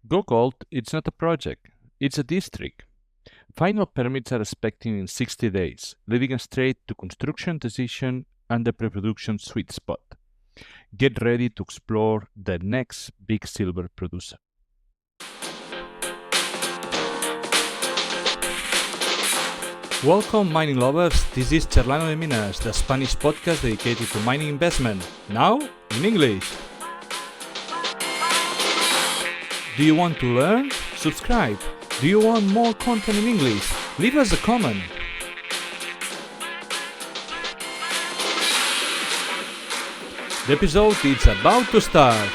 Go Gold, it's not a project, it's a district. Final permits are expected in 60 days, leading us straight to construction decision and the pre-production sweet spot. Get ready to explore the next big silver producer. Welcome, mining lovers. This is Charlano de Minas, the Spanish podcast dedicated to mining investment. Now, in English. Do you want to learn? Subscribe. Do you want more content in English? Leave us a comment. The episode is about to start.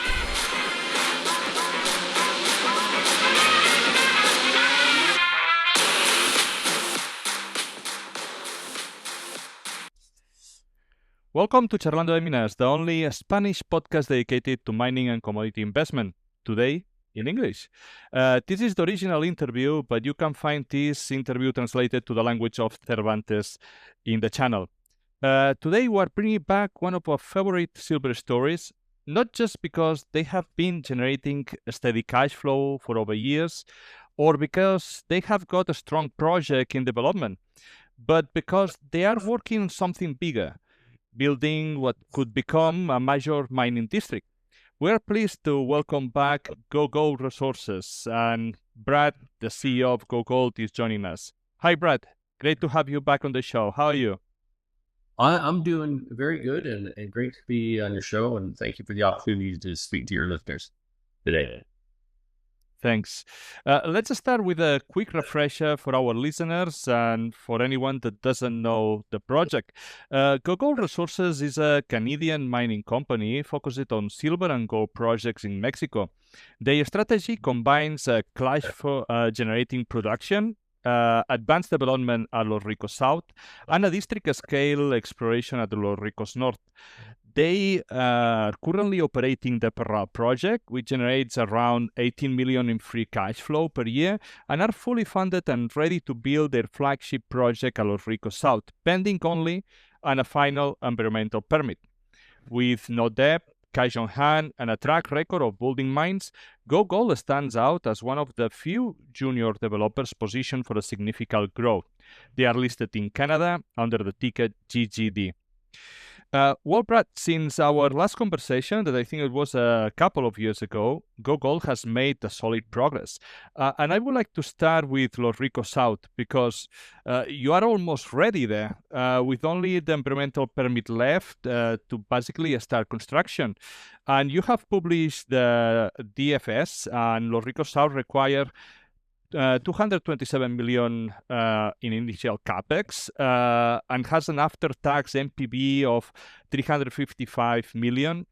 Welcome to Charlando de Minas, the only Spanish podcast dedicated to mining and commodity investment. Today, in English. This is the original interview, but you can find this interview translated to the language of Cervantes in the channel. Today, we are bringing back one of our favorite silver stories, not just because they have been generating a steady cash flow for over years, or because they have got a strong project in development, but because they are working on something bigger, building what could become a major mining district. We are pleased to welcome back Go Gold Resources, and Brad, the CEO of Go Gold, is joining us. Hi, Brad. Great to have you back on the show. How are you? I'm doing very good and great to be on your show, and thank you for the opportunity to speak to your listeners today. Thanks. Let's start with a quick refresher for our listeners and for anyone that doesn't know the project. Go Gold Resources is a Canadian mining company focused on silver and gold projects in Mexico. Their strategy combines cash flow generating production, advanced development at Los Ricos South, and a district-scale exploration at Los Ricos North. They are currently operating the Parral project, which generates around 18 million in free cash flow per year, and are fully funded and ready to build their flagship project at Los Ricos South, pending only on a final environmental permit. With no debt, cash on hand, and a track record of building mines, Go Gold stands out as one of the few junior developers positioned for a significant growth. They are listed in Canada under the ticker GGD. Well, Brad, since our last conversation, that I think it was a couple of years ago, Go Gold has made a solid progress. And I would like to start with Los Ricos South, because you are almost ready there, with only the environmental permit left to basically start construction. And you have published the DFS, and Los Ricos South require 227 million in initial capex and has an after-tax NPV of 355 million.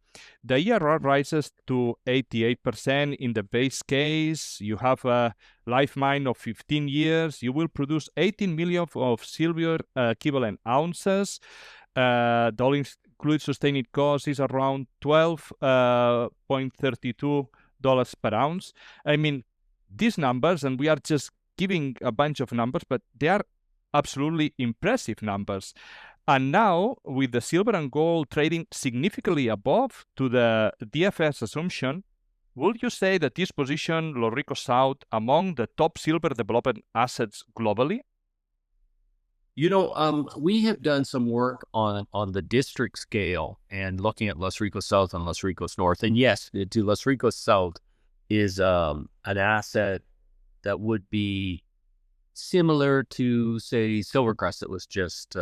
The IRR rises to 88% in the base case. You have a life mine of 15 years. You will produce 18 million of silver equivalent ounces. The all-inclusive sustaining cost is around $12.32 per ounce. I mean, these numbers, and we are just giving a bunch of numbers, but they are absolutely impressive numbers. And now, with the silver and gold trading significantly above to the DFS assumption, would you say that this position Los Ricos South among the top silver development assets globally? We have done some work on the district scale and looking at Los Ricos South and Los Ricos North. And yes, to Los Ricos South is an asset that would be similar to, say, Silvercrest that was just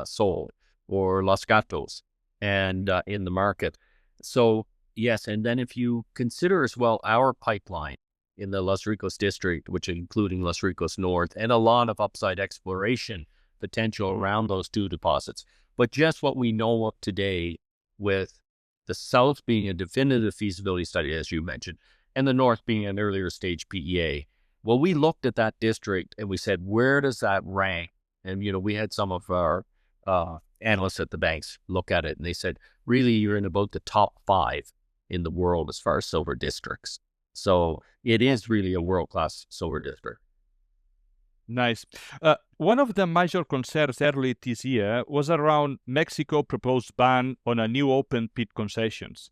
sold, or Los Gatos, and in the market. So yes, and then if you consider as well our pipeline in the Los Ricos district, which including Los Ricos North, and a lot of upside exploration potential around those two deposits. But just what we know of today, with the South being a definitive feasibility study, as you mentioned, and the North being an earlier stage PEA. Well, we looked at that district and we said, where does that rank? And, we had some of our analysts at the banks look at it, and they said, really, you're in about the top 5 in the world as far as silver districts. So it is really a world-class silver district. Nice. One of the major concerns early this year was around Mexico's proposed ban on a new open pit concessions.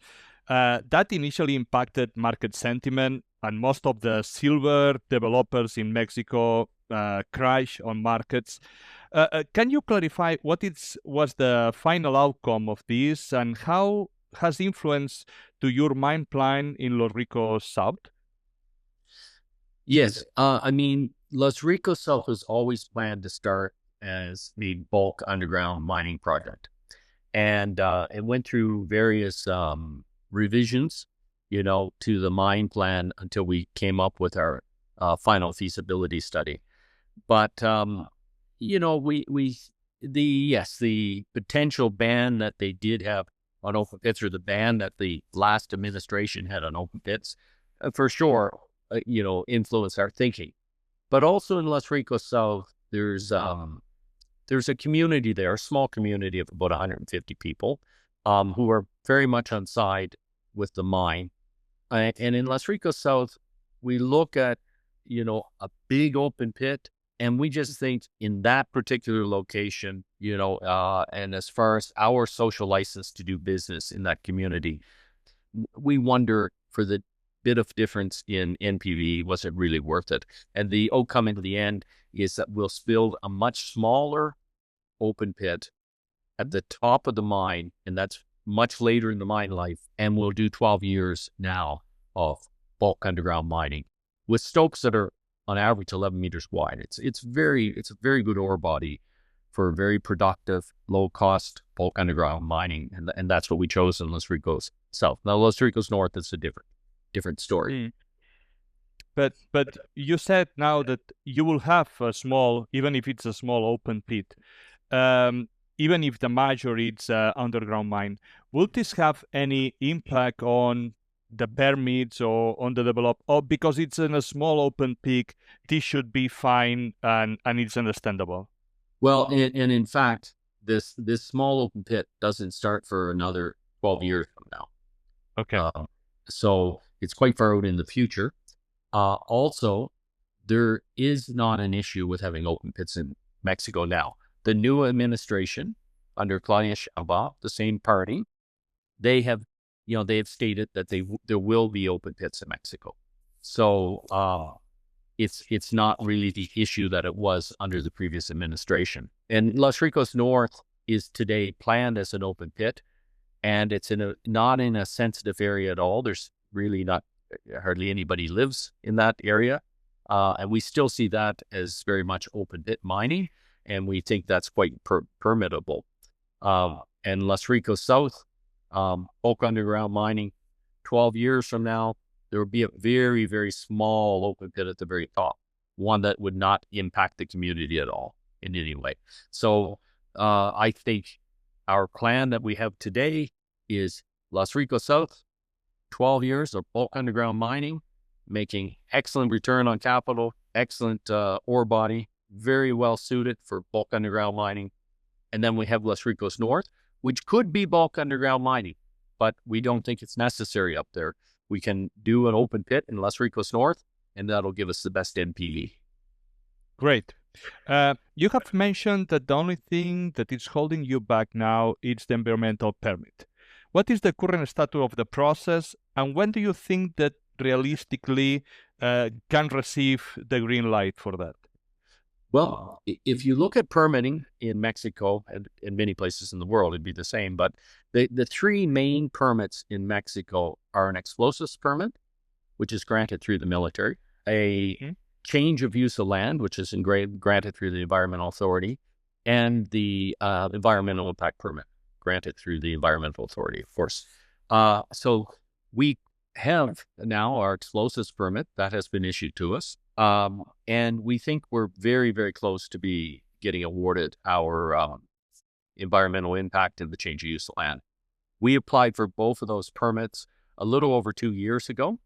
That initially impacted market sentiment, and most of the silver developers in Mexico crash on markets. Can you clarify was the final outcome of this, and how has influence to your mine plan in Los Ricos South? Yes. I mean, Los Ricos South was always planned to start as the bulk underground mining project. And it went through various revisions, to the mine plan until we came up with our final feasibility study. But, the potential ban that they did have on open pits, or the ban that the last administration had on open pits, for sure, influence our thinking. But also in Los Ricos South, there's a community there, a small community of about 150 people, who are very much on side with the mine. And in Los Ricos South, we look at, a big open pit, and we just think in that particular location, and as far as our social license to do business in that community, we wonder, for the bit of difference in NPV, was it really worth it? And the outcome in the end is that we'll build a much smaller open pit at the top of the mine, and that's much later in the mine life, and we'll do 12 years now of bulk underground mining with stopes that are on average 11 meters wide. It's a very good ore body for very productive, low cost bulk underground mining, and that's what we chose in Los Ricos South. Now Los Ricos North is a different story. But you said now that you will have a small, even if it's a small open pit, even if the majority is underground mine, will this have any impact on the permits or on the develop? Or because it's in a small open pit, this should be fine and it's understandable? Well, and in fact, this small open pit doesn't start for another 12 years from now. Okay. So it's quite far out in the future. Also, there is not an issue with having open pits in Mexico now. The new administration under Claudia Sheinbaum, the same party, they have stated that there will be open pits in Mexico. So it's not really the issue that it was under the previous administration. And Los Ricos North is today planned as an open pit, and it's not in a sensitive area at all. There's really not hardly anybody lives in that area, and we still see that as very much open pit mining, and we think that's quite permittable. And Los Ricos South, bulk underground mining, 12 years from now, there would be a very, very small open pit at the very top, one that would not impact the community at all in any way. So I think our plan that we have today is Los Ricos South, 12 years of bulk underground mining, making excellent return on capital, excellent ore body, very well suited for bulk underground mining. And then we have Los Ricos North, which could be bulk underground mining, but we don't think it's necessary up there. We can do an open pit in Los Ricos North, and that'll give us the best NPV. Great. You have mentioned that the only thing that is holding you back now is the environmental permit. What is the current status of the process, and when do you think that realistically can receive the green light for that? Well, if you look at permitting in Mexico and in many places in the world, it'd be the same. But the three main permits in Mexico are an explosives permit, which is granted through the military, a change of use of land, which is granted through the Environmental Authority, and the environmental impact permit, granted through the Environmental Authority, of course. So we have now our explosives permit that has been issued to us. And we think we're very, very close to be getting awarded our environmental impact and the change of use of land. We applied for both of those permits a little over 2 years ago.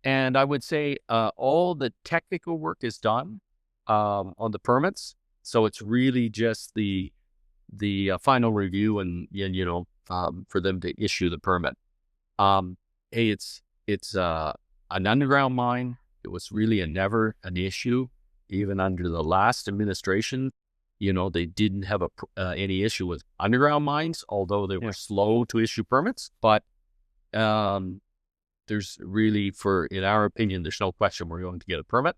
And I would say all the technical work is done on the permits. So it's really just the final review and for them to issue the permit. Hey, it's an underground mine. It was really never an issue, even under the last administration. They didn't have any issue with underground mines, although they were slow to issue permits. But there's really, in our opinion, there's no question we're going to get a permit.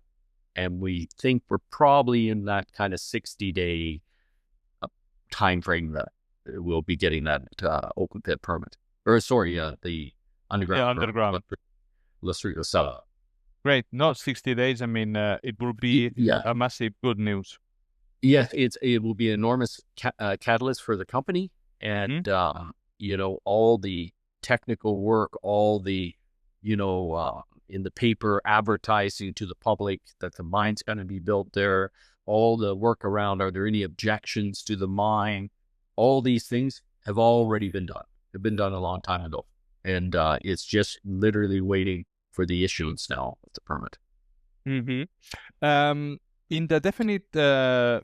And we think we're probably in that kind of 60-day time frame that we'll be getting that open pit permit. Or sorry, the underground underground. Los Ricos South. Great. Not 60 days. I mean, it will be a massive good news. Yeah, it will be an enormous catalyst for the company. And, all the technical work, all the, in the paper advertising to the public that the mine's going to be built there, all the work around, are there any objections to the mine? All these things have already been done. They've been done a long time ago. And it's just literally waiting for the issuance now of the permit. In the definite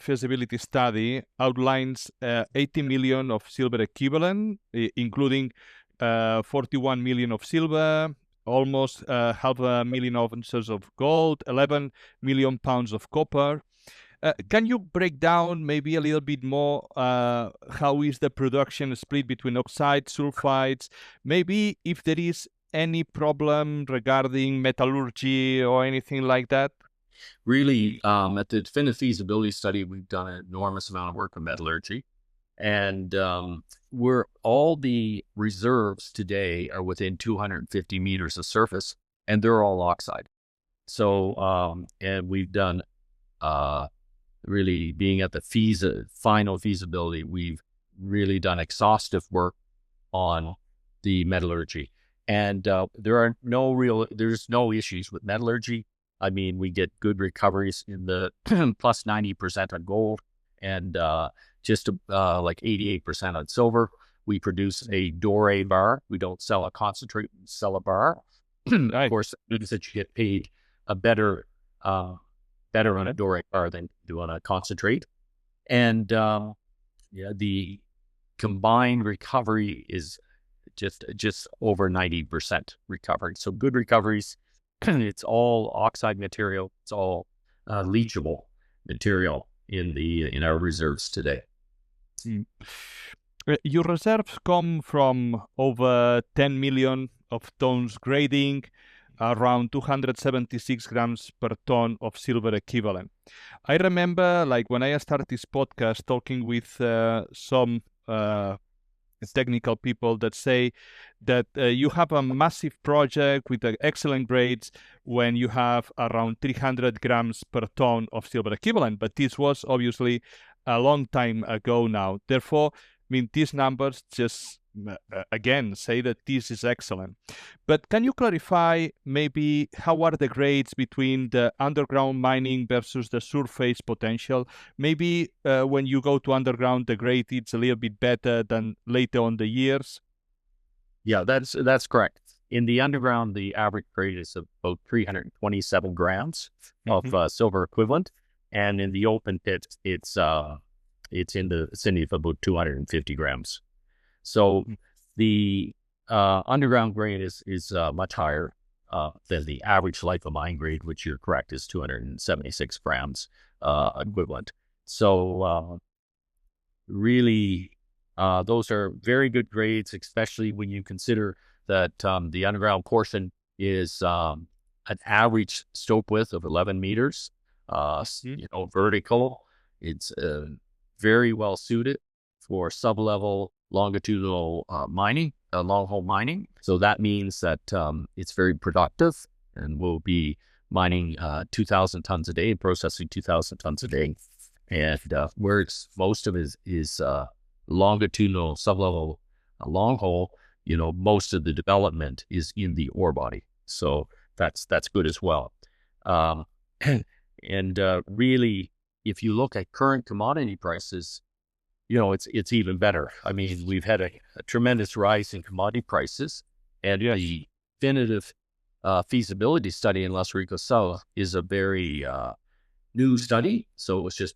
feasibility study outlines 80 million of silver equivalent, including 41 million of silver, almost 500,000 ounces of gold, 11 million pounds of copper. Can you break down maybe a little bit more how is the production split between oxides, sulfides, maybe if there is any problem regarding metallurgy or anything like that? Really, at the definitive feasibility study, we've done an enormous amount of work on metallurgy. And all the reserves today are within 250 meters of surface, and they're all oxide. So, and we've done, really being at the final feasibility, we've really done exhaustive work on the metallurgy. And there's no issues with metallurgy. I mean, we get good recoveries in the plus 90% on gold and just like 88% on silver. We produce a doré bar. We don't sell a concentrate, we sell a bar. Of course, it means that you get paid a better on a doré bar than you do on a concentrate. And the combined recovery is just over 90% recovery. So good recoveries. It's all oxide material. It's all leachable material in our reserves today. Your reserves come from over 10 million of tons grading, around 276 grams per ton of silver equivalent. I remember, like, when I started this podcast, talking with some technical people that say that you have a massive project with excellent grades when you have around 300 grams per ton of silver equivalent. But this was obviously a long time ago now. Therefore, I mean, these numbers just, again, say that this is excellent. But can you clarify maybe how are the grades between the underground mining versus the surface potential? Maybe when you go to underground, the grade is a little bit better than later on the years? Yeah, that's correct. In the underground, the average grade is about 327 grams of silver equivalent. And in the open pit, it's in the vicinity of about 250 grams. So the underground grade is much higher than the average life of mine grade, which you're correct is 276 grams equivalent. So really, those are very good grades, especially when you consider that the underground portion is an average stope width of 11 meters, vertical. It's very well suited for sub-level longitudinal mining, long-hole mining. So that means that it's very productive, and we'll be mining 2,000 tons a day, processing 2,000 tons a day. And where most of it is longitudinal, sub-level, long hole, most of the development is in the ore body. So that's good as well. And really, if you look at current commodity prices, it's even better. I mean, we've had a tremendous rise in commodity prices, and the definitive feasibility study in Los Ricos South is a very new study. So it was just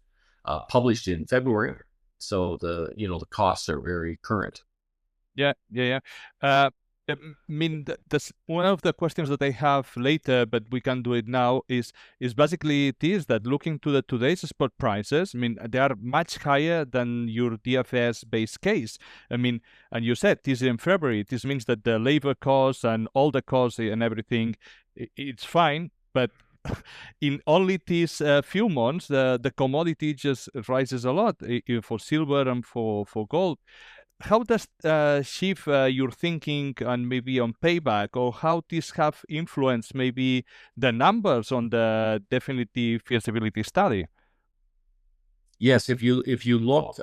published in February. So the costs are very current. Yeah. I mean, that's one of the questions that I have later, but we can do it now. Is basically this, that looking to the today's spot prices, I mean, they are much higher than your DFS base case. I mean, and you said this is in February. This means that the labor costs and all the costs and everything, it's fine, but in only these few months, the commodity just rises a lot for silver and for gold. How does shift your thinking and maybe on payback, or how this have influenced maybe the numbers on the definitive feasibility study? Yes, if you look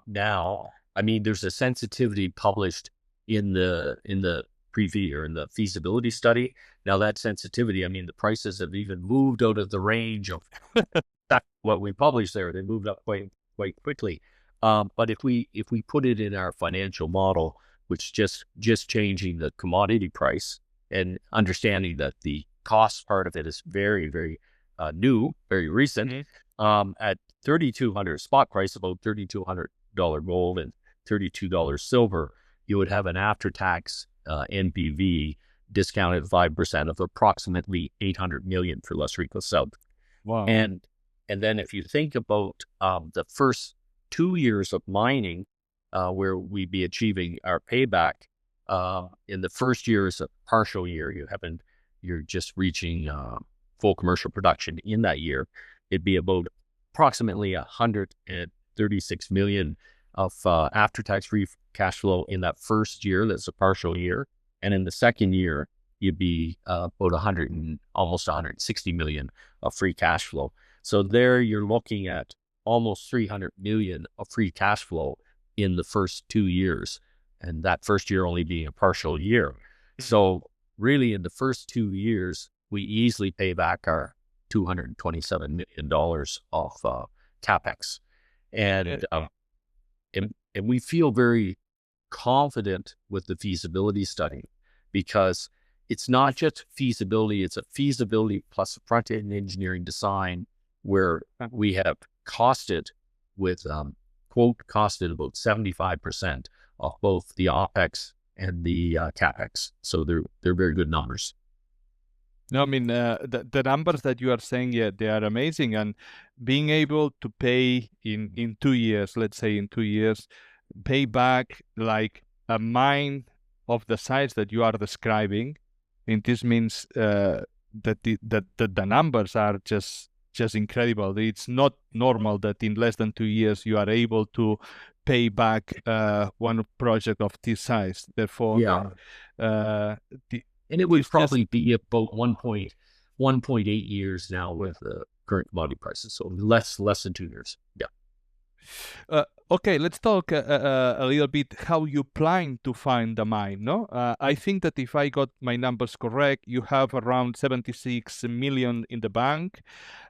now, I mean, there's a sensitivity published in the preview or in the feasibility study. Now that sensitivity, I mean, the prices have even moved out of the range of what we published there. They moved up quite quickly. But if we put it in our financial model, which just changing the commodity price and understanding that the cost part of it is very, very new, very recent, at 3,200 spot price, about $3,200 gold and $32 silver, you would have an after-tax NPV discounted 5% of approximately 800 million for Los Ricos South. Wow. And then if you think about the first 2 years of mining, where we'd be achieving our payback, in the first year is a partial year. You're just reaching full commercial production in that year. It'd be about approximately 136 million of after-tax free cash flow in that first year. That's a partial year. And in the second year, you'd be about almost 160 million of free cash flow. So there you're looking at almost 300 million of free cash flow in the first 2 years, and that first year only being a partial year. So really in the first 2 years, we easily pay back our $227 million of CapEx. And we feel very confident with the feasibility study, because it's not just feasibility, it's a feasibility plus a front-end engineering design where we have costed with, costed about 75% of both the OPEX and the CapEx. So they're very good numbers. No, I mean, the numbers that you are saying, yeah, they are amazing. And being able to pay in 2 years, let's say in 2 years, pay back like a mine of the size that you are describing, and this means that the numbers are just incredible. It's not normal that in less than 2 years you are able to pay back one project of this size. Therefore, yeah, and it would probably be about 1.8 years now with the current commodity prices, so less than 2 years. Yeah. Okay, let's talk a little bit how you plan to find the mine. No, I think that if I got my numbers correct, you have around 76 million in the bank.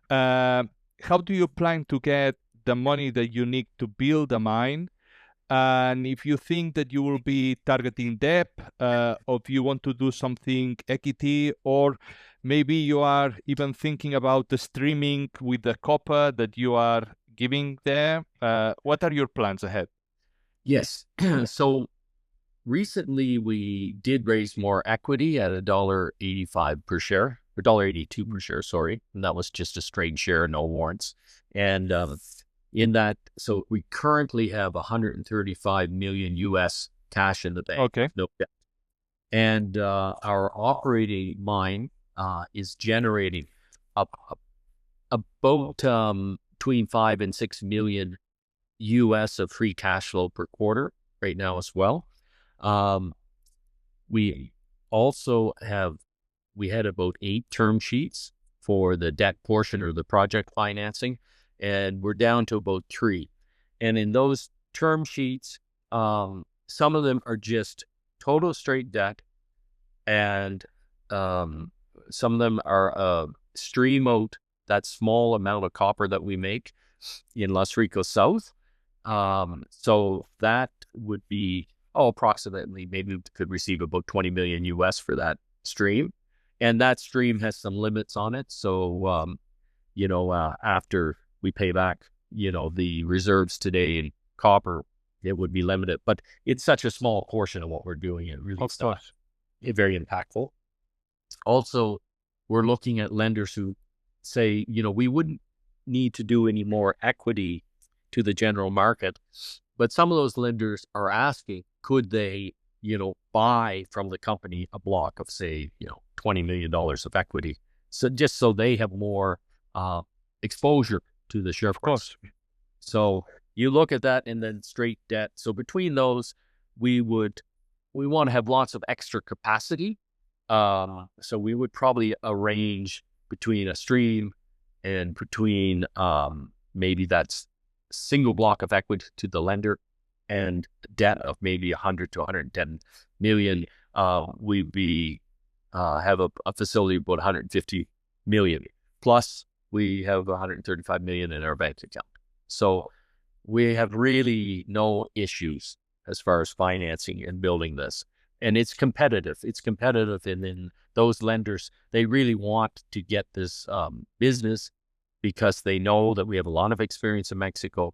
How do you plan to get the money that you need to build a mine? And if you think that you will be targeting debt, or if you want to do something equity, or maybe you are even thinking about the streaming with the copper that you are giving there. What are your plans ahead? Yes. So recently we did raise more equity at $1.85 per share, or $1.82 per share, sorry. And that was just a straight share, no warrants. And in that, so we currently have 135 million US cash in the bank. Okay. No debt. And our operating mine is generating about between 5 and 6 million US of free cash flow per quarter right now as well. We also had about 8 term sheets for the debt portion or the project financing, and we're down to about 3. And in those term sheets, some of them are just total straight debt, and some of them are stream out that small amount of copper that we make in Los Ricos South. So that would be approximately, maybe we could receive about 20 million US for that stream. And that stream has some limits on it. So, after we pay back, the reserves today in copper, it would be limited. But it's such a small portion of what we're doing. It really Of course. very impactful. Also, we're looking at lenders who say, we wouldn't need to do any more equity to the general market, but some of those lenders are asking, could they, buy from the company a block of, say, $20 million of equity, so just so they have more exposure to the share price. So you look at that, and then straight debt. So between those, we want to have lots of extra capacity. So we would probably arrange between a stream and between maybe that's single block of equity to the lender and debt of maybe 100 to 110 million. We have a facility of about 150 million. Plus, we have 135 million in our bank account. So we have really no issues as far as financing and building this. And it's competitive. It's competitive. And then those lenders, they really want to get this business because they know that we have a lot of experience in Mexico.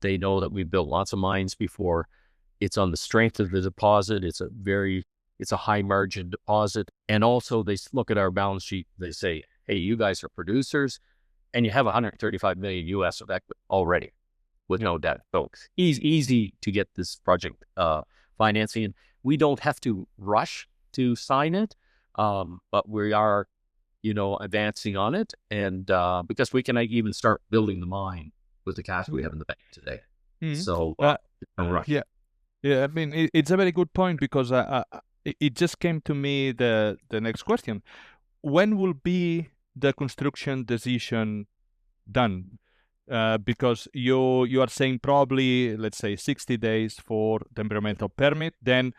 They know that we've built lots of mines before. It's on the strength of the deposit. It's a high margin deposit. And also they look at our balance sheet. They say, hey, you guys are producers and you have 135 million US of equity already with no debt. So easy to get this project financing. And we don't have to rush to sign it, but we are, advancing on it. And because we can even start building the mine with the cash we have in the bank today. Mhm. So no rush. Yeah. I mean, it's a very good point because it just came to me the next question. When will be the construction decision done? Because you are saying probably, let's say, 60 days for the environmental permit. Then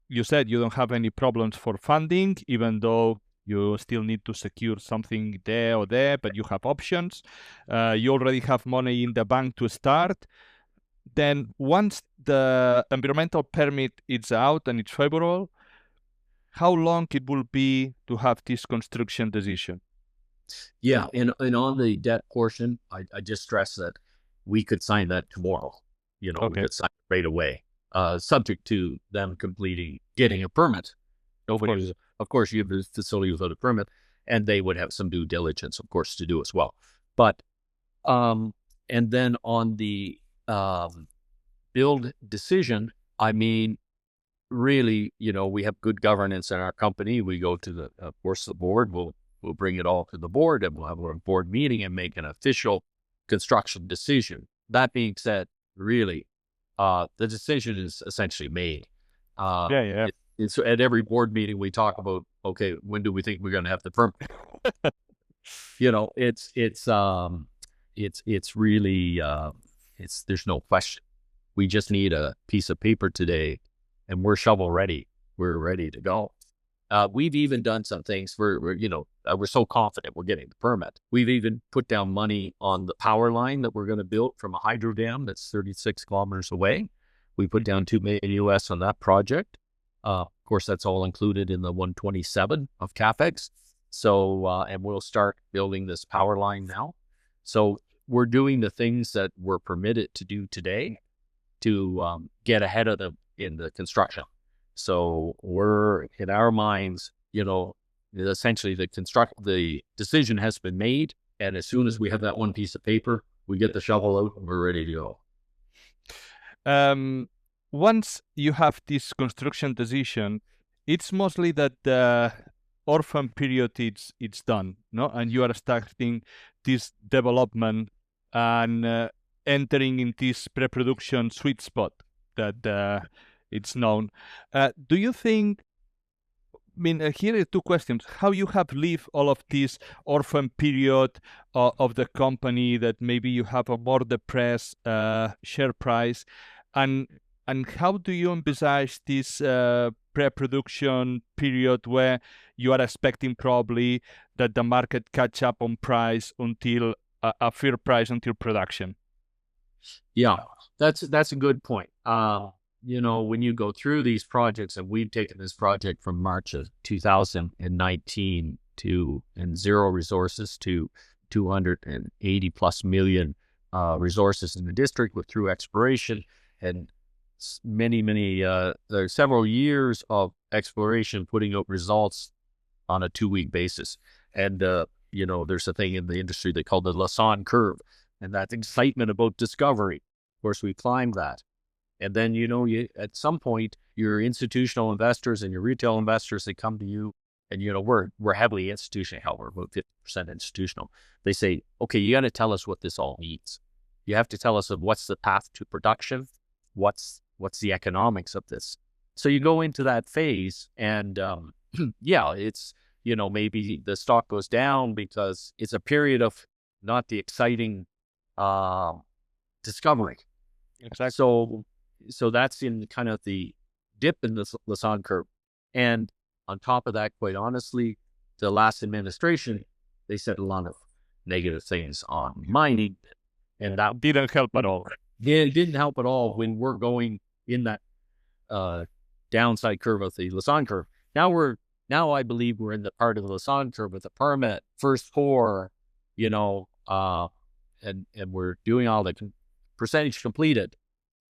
you said you don't have any problems for funding, even though you still need to secure something there or there, but you have options. You already have money in the bank to start. Then once the environmental permit is out and it's favorable, how long it will be to have this construction decision? Yeah, and on the debt portion, I just stress that we could sign that tomorrow. We could sign it right away, subject to them getting a permit. Of course, you have a facility without a permit, and they would have some due diligence, of course, to do as well. But and then on the build decision, I mean, really, we have good governance in our company. We go to of course, the board. We'll bring it all to the board, and we'll have a board meeting and make an official construction decision. That being said, really, the decision is essentially made. It's at every board meeting we talk about, okay, when do we think we're going to have the permit? It's really, there's no question. We just need a piece of paper today, and we're shovel ready. We're ready to go. We've even done some things we're so confident we're getting the permit. We've even put down money on the power line that we're going to build from a hydro dam that's 36 kilometers away. We put down $2 million US on that project. Of course, that's all included in the 127 of CapEx. So, and we'll start building this power line now. So we're doing the things that we're permitted to do today to get ahead of in the construction. So we're, in our minds, essentially the decision has been made. And as soon as we have that one piece of paper, we get the shovel out and we're ready to go. Once you have this construction decision, it's mostly that the orphan period it's done, no? And you are starting this development and entering in this pre-production sweet spot that it's known. Do you think, here are two questions. How you have lived all of this orphan period of the company that maybe you have a more depressed share price, and how do you envisage this pre-production period where you are expecting probably that the market catch up on price until a fair price until production? Yeah, that's a good point. When you go through these projects, and we've taken this project from March of 2019 and zero resources to 280 plus million resources in the district through exploration. And there are several years of exploration putting out results on a 2-week basis. And, there's a thing in the industry they call the Lassonde curve, and that excitement about discovery. Of course, we climbed that. And then, at some point, your institutional investors and your retail investors, they come to you, and, we're heavily institutional. Hell, we're about 50% institutional. They say, okay, you got to tell us what this all means. You have to tell us of what's the path to production, what's the economics of this. So you go into that phase, and it's, maybe the stock goes down because it's a period of not the exciting discovery. Exactly. So that's in kind of the dip in the Lassonde curve. And on top of that, quite honestly, the last administration, they said a lot of negative things on mining, and that Didn't help at all. it didn't help at all when we're going in that downside curve of the Lassonde curve. Now I believe we're in the part of the Lassonde curve with the permit, first pour, and we're doing all the percentage completed,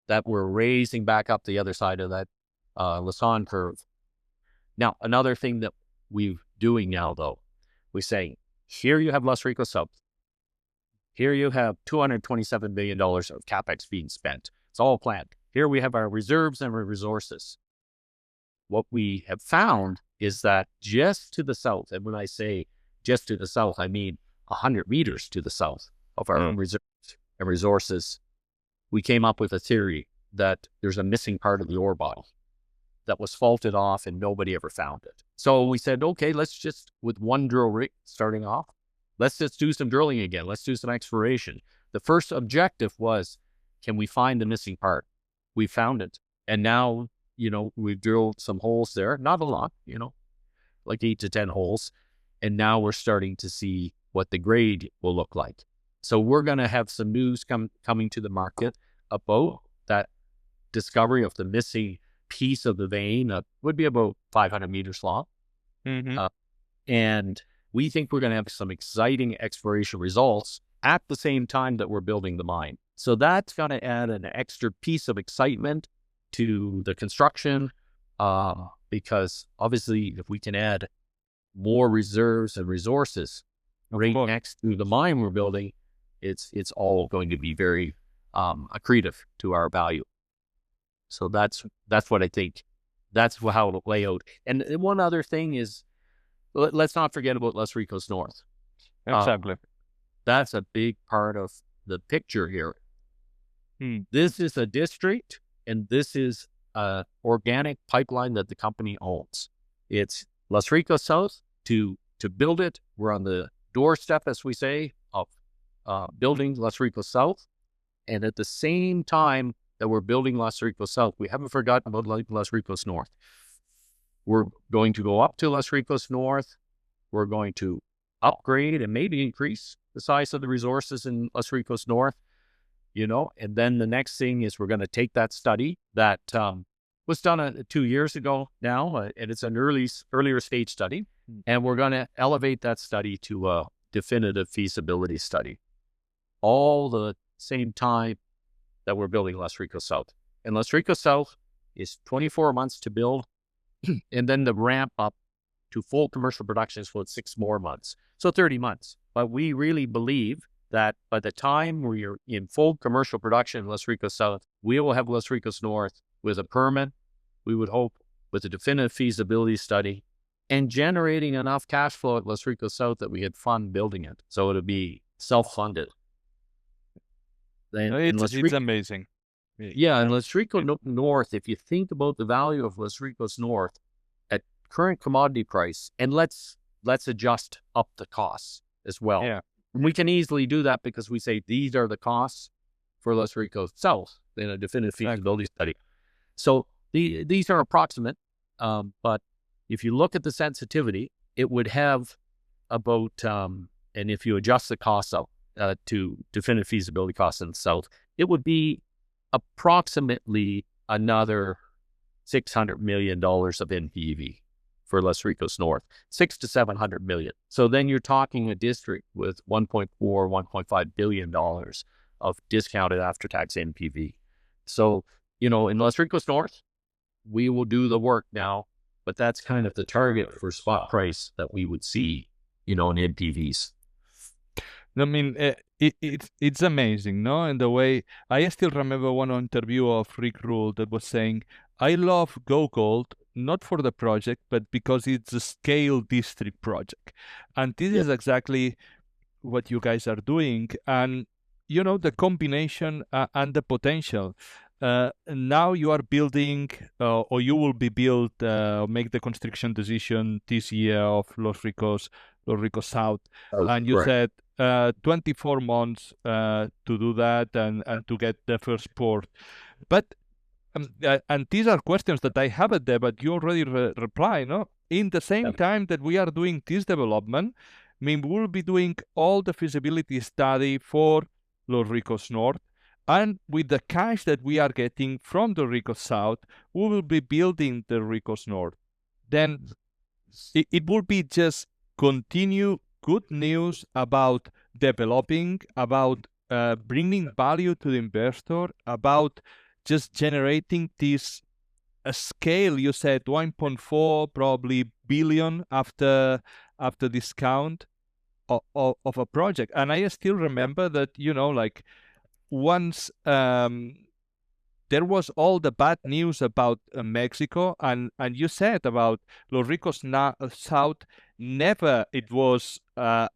that we're raising back up the other side of that Lassonde curve. Now, another thing that we're doing now, though, we're saying, here you have Los Ricos South. Here you have $227 million of CapEx being spent. It's all planned. Here we have our reserves and our resources. What we have found is that just to the south, and when I say just to the south, I mean 100 meters to the south of our reserves and resources, we came up with a theory that there's a missing part of the ore body that was faulted off and nobody ever found it. So we said, okay, let's just, with one drill rig starting off, let's just do some drilling again. Let's do some exploration. The first objective was, can we find the missing part? We found it. And now, we've drilled some holes there, not a lot, like 8 to 10 holes. And now we're starting to see what the grade will look like. So we're going to have some news coming to the market about that discovery of the missing piece of the vein. Would be about 500 meters long. Mm-hmm. And we think we're going to have some exciting exploration results at the same time that we're building the mine. So that's going to add an extra piece of excitement to the construction, because obviously if we can add more reserves and resources right next to the mine we're building, it's all going to be very accretive to our value. So that's what I think. That's how it'll play out. And one other thing is, let's not forget about Los Ricos North. Exactly. That's a big part of the picture here. This is a district, and this is an organic pipeline that the company owns. It's Los Ricos South. To build it, we're on the doorstep, as we say, of building Los Ricos South. And at the same time that we're building Los Ricos South, we haven't forgotten about Los Ricos North. We're going to go up to Los Ricos North. We're going to upgrade and maybe increase the size of the resources in Los Ricos North, and then the next thing is we're going to take that study that was done 2 years ago now, and it's an earlier stage study, and we're going to elevate that study to a definitive feasibility study, all the same time that we're building Los Ricos South. And Los Ricos South is 24 months to build, and then the ramp up to full commercial production is for 6 more months, so 30 months. But we really believe that by the time we're in full commercial production in Los Ricos South, we will have Los Ricos North with a permit, we would hope, with a definitive feasibility study, and generating enough cash flow at Los Ricos South that we could fund building it. So it'll be self-funded. It's amazing. Yeah, and Los Ricos North, if you think about the value of Los Ricos North at current commodity price, and let's adjust up the costs as well. Yeah. We can easily do that because we say these are the costs for Los Ricos South in a definitive feasibility study. So these are approximate, but if you look at the sensitivity, it would have about, and if you adjust the costs up to definitive feasibility costs in the South, it would be approximately another $600 million of NPV for Los Ricos North, 600 to 700 million. So then you're talking a district with $1.4, $1.5 billion of discounted after-tax NPV. So in Los Ricos North, we will do the work now, but that's kind of the target for spot price that we would see, in NPVs. I mean, it's amazing, no? And the way I still remember one interview of Rick Rule that was saying, "I love Go Gold not for the project, but because it's a scale district project," and this is exactly what you guys are doing, and the combination and the potential. Now you are building, or you will be built, make the construction decision this year of Los Ricos South, and you said 24 months to do that and to get the first port. But and these are questions that I haven't there, but you already reply, no? In the same time that we are doing this development, I mean, we will be doing all the feasibility study for Los Ricos North, and with the cash that we are getting from the Ricos South, we will be building the Ricos North. Then it will be just continue good news about developing, about bringing value to the investor, about just generating this scale. You said 1.4 probably billion after discount of a project. And I still remember that, like once there was all the bad news about Mexico, and you said about Los Ricos South, never it was a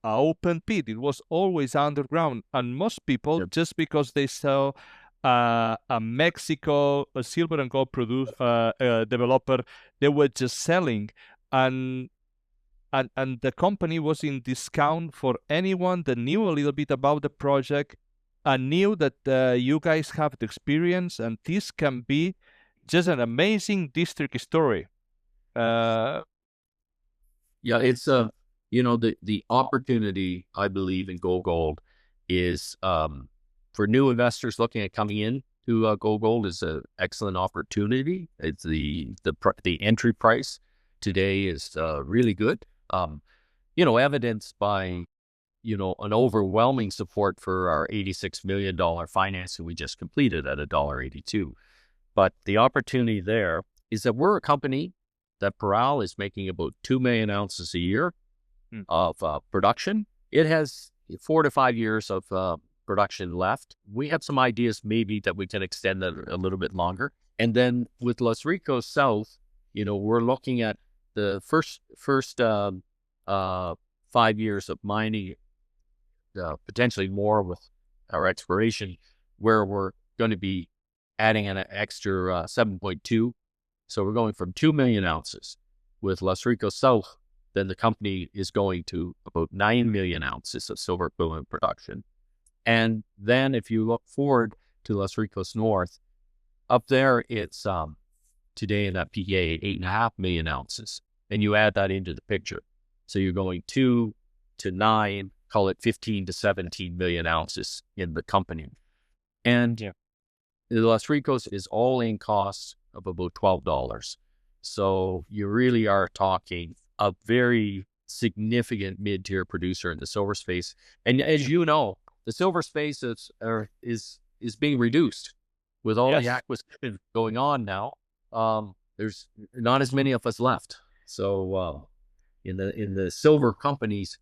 open pit. It was always underground. And most people, just because they saw a Mexico, a silver and gold developer, they were just selling. And the company was in discount for anyone that knew a little bit about the project and knew that you guys have the experience, and this can be just an amazing district story. It's the opportunity, I believe, in Go Gold is for new investors looking at coming in to Go Gold is an excellent opportunity. It's the entry price today is really good. Evidenced by an overwhelming support for our $86 million financing we just completed at $1.82. But the opportunity there is that we're a company that Parral is making about 2 million ounces a year of production. It has 4 to 5 years of production left. We have some ideas maybe that we can extend that a little bit longer. And then with Los Ricos South, we're looking at the first 5 years of mining, potentially more with our exploration, where we're going to be adding an extra 7.2. So we're going from 2 million ounces with Los Ricos South. Then the company is going to about 9 million ounces of silver equivalent production. And then if you look forward to Los Ricos North, up there it's today in that PEA 8.5 million ounces. And you add that into the picture. So you're going 2 to 9, call it 15 to 17 million ounces in the company. And the Los Ricos is all in costs of about $12. So you really are talking a very significant mid-tier producer in the silver space. And as you know, the silver space is being reduced with all the acquisition going on now. There's not as many of us left. So in the silver companies,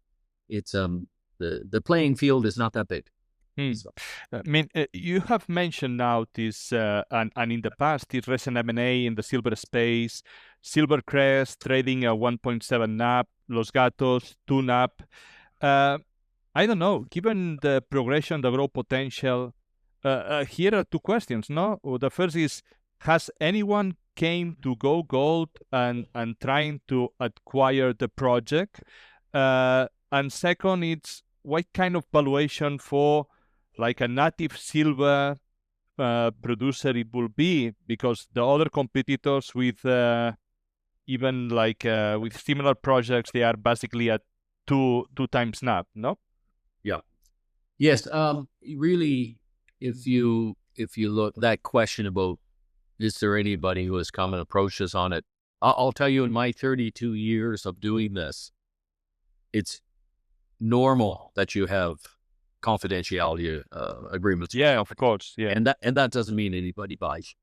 it's the playing field is not that big. So. I mean, you have mentioned now this, and in the past, this recent M&A in the silver space, SilverCrest trading at 1.7 NAP, Los Gatos 2 NAP. I don't know, given the progression, the growth potential, here are two questions, no? The first is, has anyone came to Go Gold and trying to acquire the project? And second, it's what kind of valuation for like a native silver producer it will be, because the other competitors with even like with similar projects, they are basically at two times NAP, no? Yes. Really, if you look that question about is there anybody who has come and approached us on it, I'll tell you, in my 32 years of doing this, it's normal that you have confidentiality agreements. Yeah, of course. Yeah. And that doesn't mean anybody buys.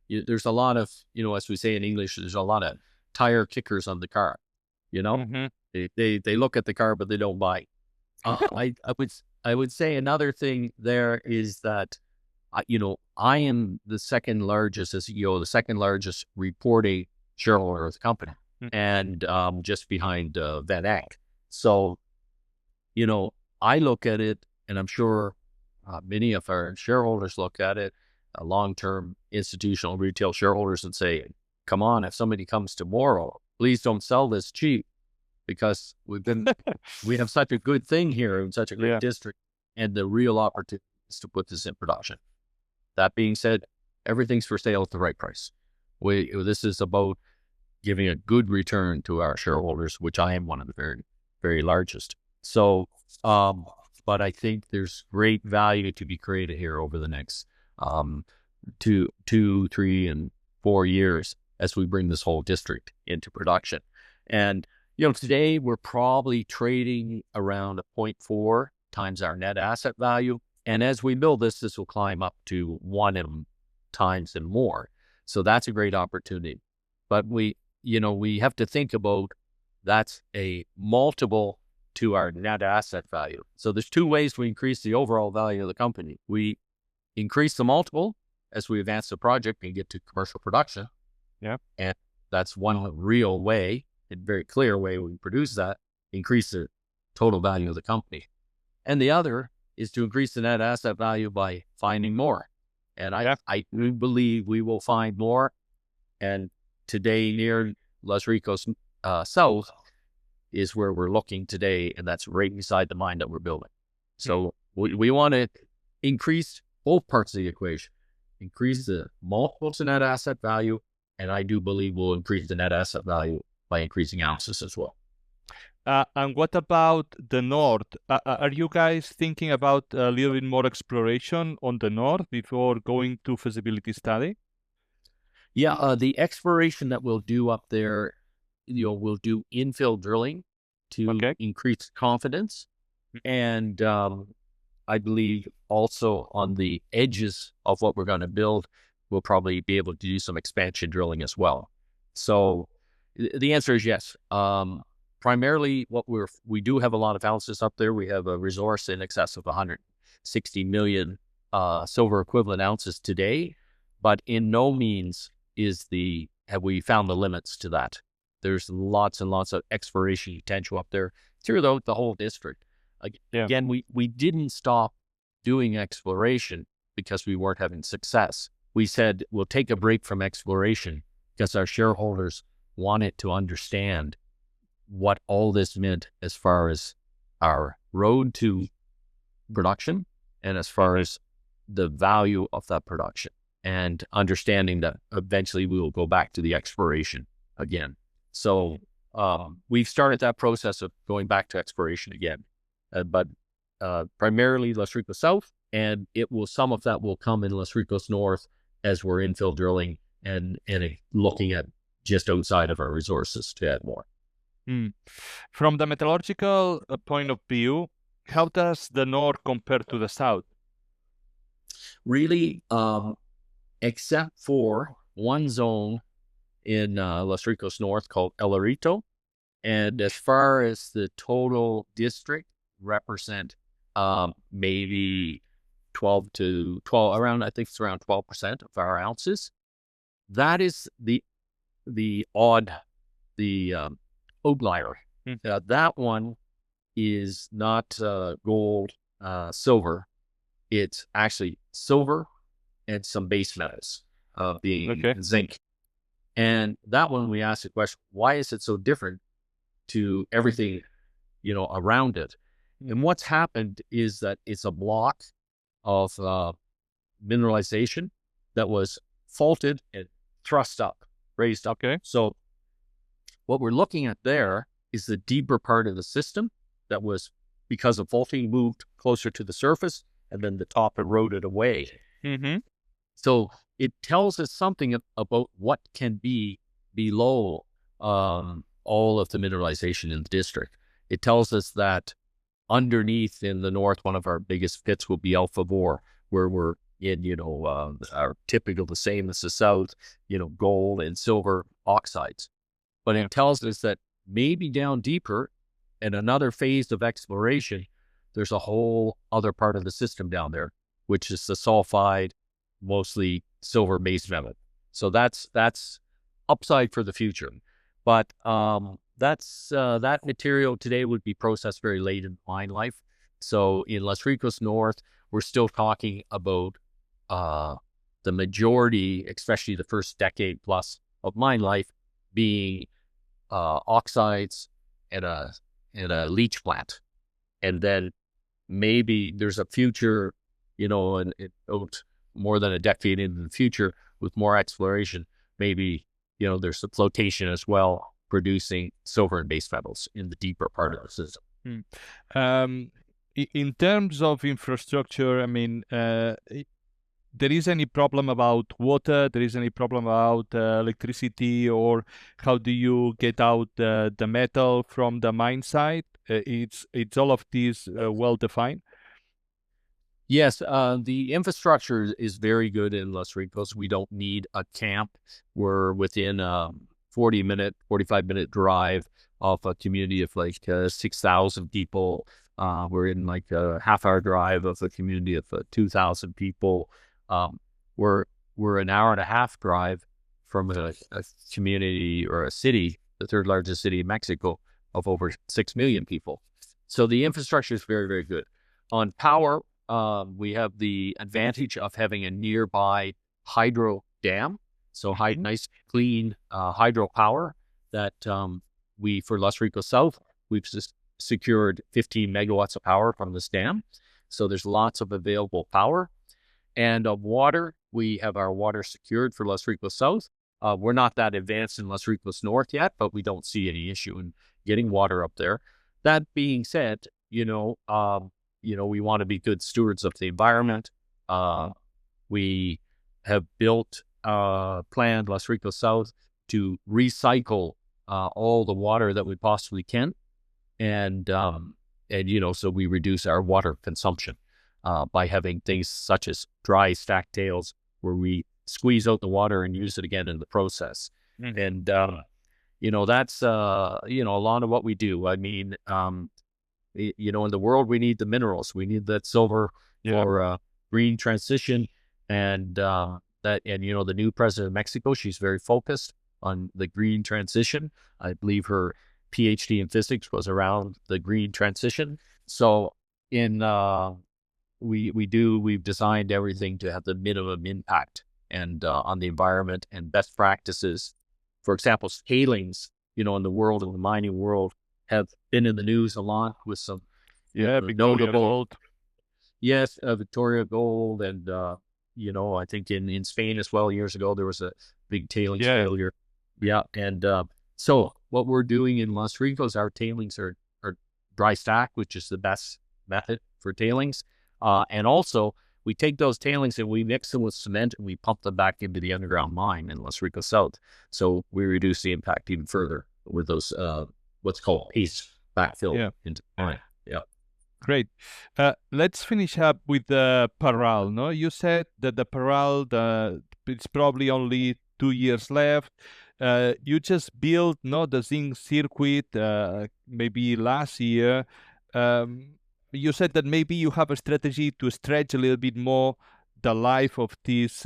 There's a lot of, as we say in English, there's a lot of tire kickers on the car. They look at the car, but they don't buy. I would say another thing there is that, I am the second largest, as CEO, the second largest reporting shareholder of the company, and just behind Van Eck. So, I look at it, and I'm sure many of our shareholders look at it, long-term institutional retail shareholders, and say, come on, if somebody comes tomorrow, please don't sell this cheap, because we have such a good thing here in such a great district, and the real opportunity is to put this in production. That being said, everything's for sale at the right price. This is about giving a good return to our shareholders, which I am one of the very, very largest. So, but I think there's great value to be created here over the next 2, 3, and 4 years as we bring this whole district into production. And, today we're probably trading around 0.4 times our net asset value. And as we build this will climb up to 1 times and more. So that's a great opportunity. But we have to think about, that's a multiple to our net asset value. So there's 2 ways we increase the overall value of the company. We increase the multiple as we advance the project and get to commercial production. Yeah. And that's one real way, a very clear way we produce that, increase the total value of the company. And the other is to increase the net asset value by finding more. And I do believe we will find more. And today, near Los Ricos South is where we're looking today, and that's right beside the mine that we're building. So we want to increase both parts of the equation, increase the multiple to net asset value, and I do believe we'll increase the net asset value by increasing ounces as well. And what about the north? Are you guys thinking about a little bit more exploration on the north before going to feasibility study? Yeah, the exploration that we'll do up there, we'll do infill drilling to increase confidence. And I believe also on the edges of what we're going to build, we'll probably be able to do some expansion drilling as well. So the answer is yes. Primarily, we do have a lot of ounces up there. We have a resource in excess of 160 million silver equivalent ounces today, but in no means have we found the limits to that. There's lots and lots of exploration potential up there throughout the whole district. Again, we didn't stop doing exploration because we weren't having success. We said we'll take a break from exploration because our shareholders wanted to understand what all this meant as far as our road to production and as far as the value of that production, and understanding that eventually we will go back to the exploration again. So we've started that process of going back to exploration again, but primarily Los Ricos South, and some of that will come in Los Ricos North as we're infill drilling and looking at just outside of our resources to add more. From the metallurgical point of view, how does the north compare to the south? Really, except for one zone in Los Ricos North called El Arito. And as far as the total district represent maybe 12 around, I think it's around 12% of our ounces. That is the outlier. That one is not gold, silver. It's actually silver and some base metals, being zinc. And that one, we asked the question, why is it so different to everything, around it? And what's happened is that it's a block of mineralization that was faulted and thrust up, raised up. So what we're looking at there is the deeper part of the system that was, because of faulting, moved closer to the surface, and then the top eroded away. So it tells us something about what can be below all of the mineralization in the district. It tells us that underneath in the north, one of our biggest pits will be Alpha Bore, where we're in, are typical the same as the south, gold and silver oxides. But it tells us that maybe down deeper in another phase of exploration, there's a whole other part of the system down there, which is the sulfide, mostly silver base metal. So that's upside for the future. But that material today would be processed very late in mine life. So in Los Ricos North, we're still talking about the majority, especially the first decade plus of mine life, being oxides and a leach plant. And then maybe there's a future, and more than a decade into the future with more exploration, maybe, there's the flotation as well, producing silver and base metals in the deeper part of the system. In terms of infrastructure, I mean, there is any problem about water? There is any problem about electricity, or how do you get out the metal from the mine site? It's all of these well defined. Yes, the infrastructure is very good in Los Ricos. We don't need a camp. We're within a 45-minute drive of a community of like 6,000 people. We're in like a half-hour drive of a community of 2,000 people. We're an hour-and-a-half drive from a community or a city, the third largest city in Mexico, of over 6 million people. So the infrastructure is very, very good. On power, we have the advantage of having a nearby hydro dam. So nice, clean hydropower that for Los Ricos South, we've secured 15 megawatts of power from this dam. So there's lots of available power. And water, we have our water secured for Los Ricos South. We're not that advanced in Los Ricos North yet, but we don't see any issue in getting water up there. That being said, we want to be good stewards of the environment. We have planned Los Ricos South to recycle all the water that we possibly can. And so we reduce our water consumption by having things such as dry stack tails, where we squeeze out the water and use it again in the process. And, that's, a lot of what we do. I mean, in the world, we need the minerals. We need that silver for green transition. And the new president of Mexico, she's very focused on the green transition. I believe her PhD in physics was around the green transition. So we've designed everything to have the minimum impact and on the environment, and best practices. For example, tailings, in the world, in the mining world, have been in the news a lot with some Victoria Gold. Yes, Victoria Gold, and I think in Spain as well, years ago there was a big tailings failure. Yeah, and so what we're doing in Los Ricos, our tailings are dry stack, which is the best method for tailings, and also we take those tailings and we mix them with cement and we pump them back into the underground mine in Los Ricos South. So we reduce the impact even further with those what's called paste backfill into the mine. Yeah. Great. Let's finish up with the Parral. No, you said that the Parral, it's probably only 2 years left. You just built the zinc circuit maybe last year. You said that maybe you have a strategy to stretch a little bit more the life of these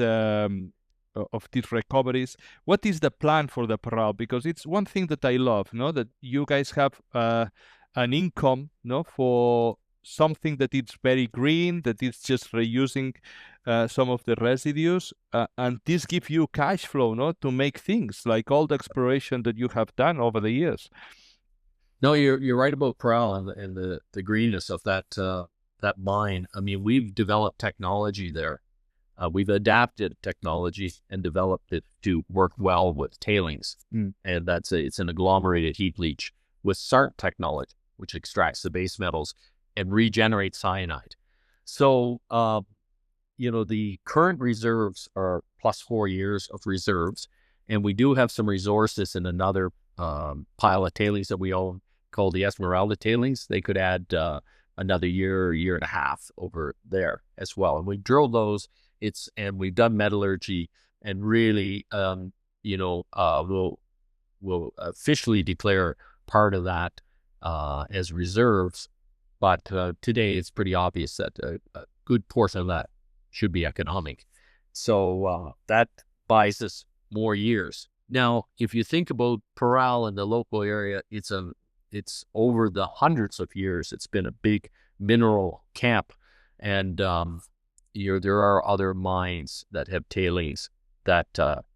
recoveries. What is the plan for the Parral? Because it's one thing that I love, that you guys have an income, for something that is very green, that is just reusing some of the residues, and this gives you cash flow, to make things like all the exploration that you have done over the years. No, you're right about Parral and the greenness of that mine. I mean, we've developed technology there. We've adapted technology and developed it to work well with tailings, and it's an agglomerated heap leach with SART technology, which extracts the base metals and regenerates cyanide. So, the current reserves are plus 4 years of reserves, and we do have some resources in another pile of tailings that we own called the Esmeralda tailings. They could add another year and a half over there as well. And we've drilled those. And we've done metallurgy, and really, we'll officially declare part of that as reserves. But today it's pretty obvious that a good portion of that should be economic. So that buys us more years. Now, if you think about Parral in the local area, it's over the hundreds of years. It's been a big mineral camp, and there are other mines that have tailings that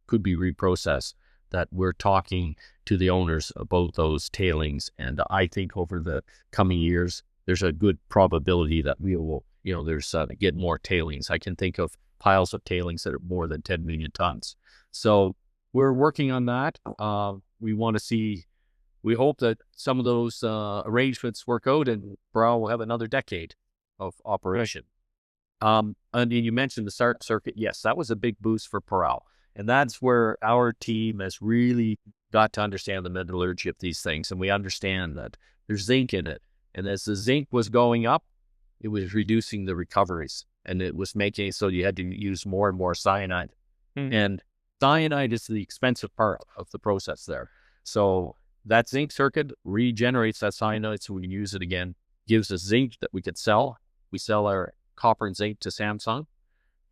could be reprocessed. That we're talking to the owners about those tailings, and I think over the coming years, there's a good probability that we will, get more tailings. I can think of piles of tailings that are more than 10 million tons. So we're working on that. We hope that some of those arrangements work out, and Parral will have another decade of operation. And you mentioned the SART circuit. Yes, that was a big boost for Parral. And that's where our team has really got to understand the metallurgy of these things. And we understand that there's zinc in it. And as the zinc was going up, it was reducing the recoveries. And it was making it so you had to use more and more cyanide. And cyanide is the expensive part of the process there. So that zinc circuit regenerates that cyanide so we can use it again, gives us zinc that we could sell. We sell our copper and zinc to Samsung.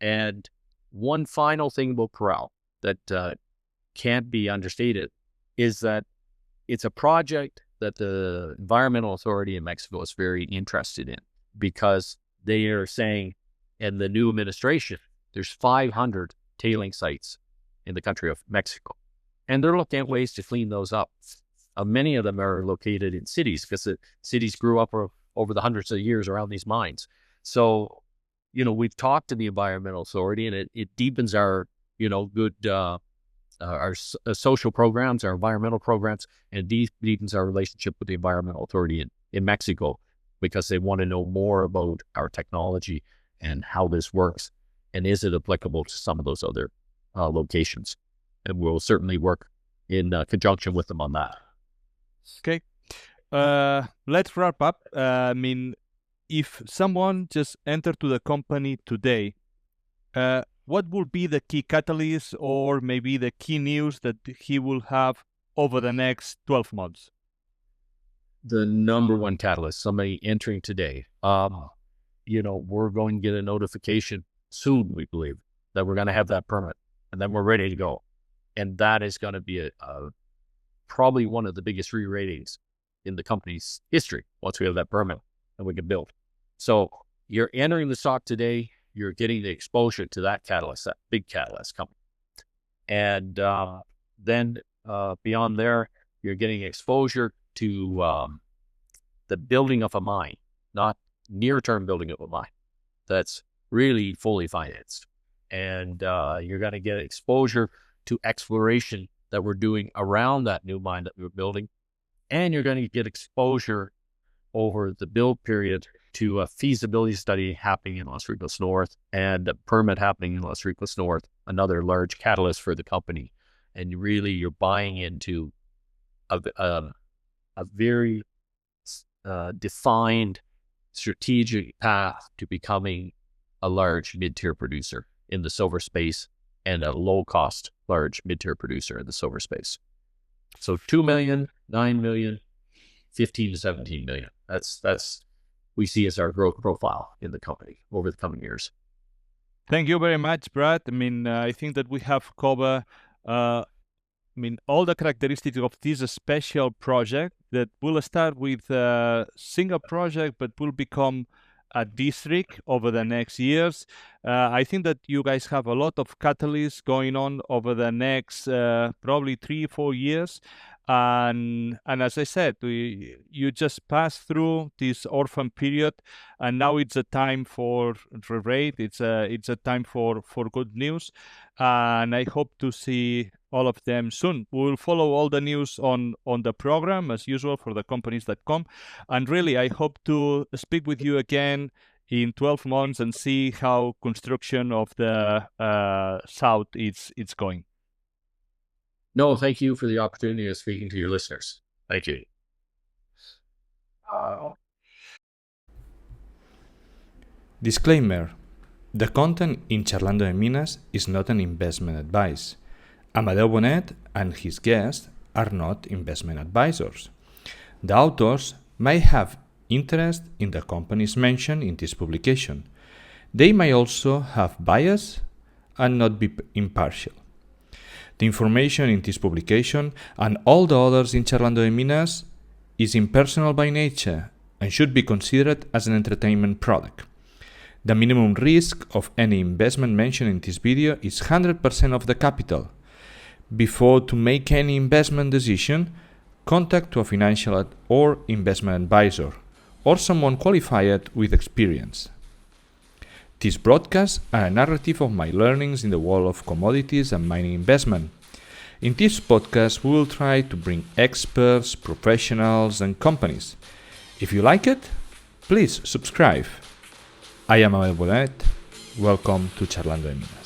And one final thing about Parral that can't be understated is that it's a project that the Environmental Authority in Mexico is very interested in, because they are saying, in the new administration, there's 500 tailing sites in the country of Mexico, and they're looking at ways to clean those up. Many of them are located in cities, because the cities grew up over the hundreds of years around these mines. So, we've talked to the Environmental Authority, and it deepens our, good, our social programs, our environmental programs, and deepens our relationship with the Environmental Authority in Mexico, because they want to know more about our technology and how this works, and is it applicable to some of those other locations. And we'll certainly work in conjunction with them on that. Okay. Let's wrap up. If someone just entered to the company today, what will be the key catalyst, or maybe the key news that he will have over the next 12 months? The number one catalyst, somebody entering today, we're going to get a notification soon, we believe, that we're going to have that permit, and then we're ready to go. And that is going to be probably one of the biggest re-ratings in the company's history once we have that permit and we can build. So you're entering the stock today, you're getting the exposure to that catalyst, that big catalyst company. And then beyond there, you're getting exposure to the building of a mine, not near-term building of a mine that's really fully financed. And you're going to get exposure to exploration that we're doing around that new mine that we're building. And you're going to get exposure over the build period to a feasibility study happening in Los Ricos North, and a permit happening in Los Ricos North, another large catalyst for the company. And really, you're buying into a very defined strategic path to becoming a large mid-tier producer in the silver space, and a low-cost large mid-tier producer in the silver space. So 2 million, 9 million, 15 to 17 million. That's we see as our growth profile in the company over the coming years. Thank you very much, Brad. I think that we have covered all the characteristics of this special project that will start with a single project, but will become a district over the next years. I think that you guys have a lot of catalysts going on over the next probably 3-4 years. And as I said, you just passed through this orphan period, and now it's a time for re-rate. It's a time for good news, and I hope to see all of them soon. We will follow all the news on the program as usual for the companies that come, and really I hope to speak with you again in 12 months and see how construction of the south it's going. No, thank you for the opportunity of speaking to your listeners. Thank you. Disclaimer: the content in Charlando de Minas is not an investment advice. Amadeu Bonet and his guests are not investment advisors. The authors may have interest in the companies mentioned in this publication. They may also have bias and not be impartial. The information in this publication and all the others in Charlando de Minas is impersonal by nature and should be considered as an entertainment product. The minimum risk of any investment mentioned in this video is 100% of the capital. Before to make any investment decision, contact a financial or investment advisor or someone qualified with experience. These broadcasts are a narrative of my learnings in the world of commodities and mining investment. In this podcast, we will try to bring experts, professionals, and companies. If you like it, please subscribe. I am Amadeu Bonet. Welcome to Charlando de Minas.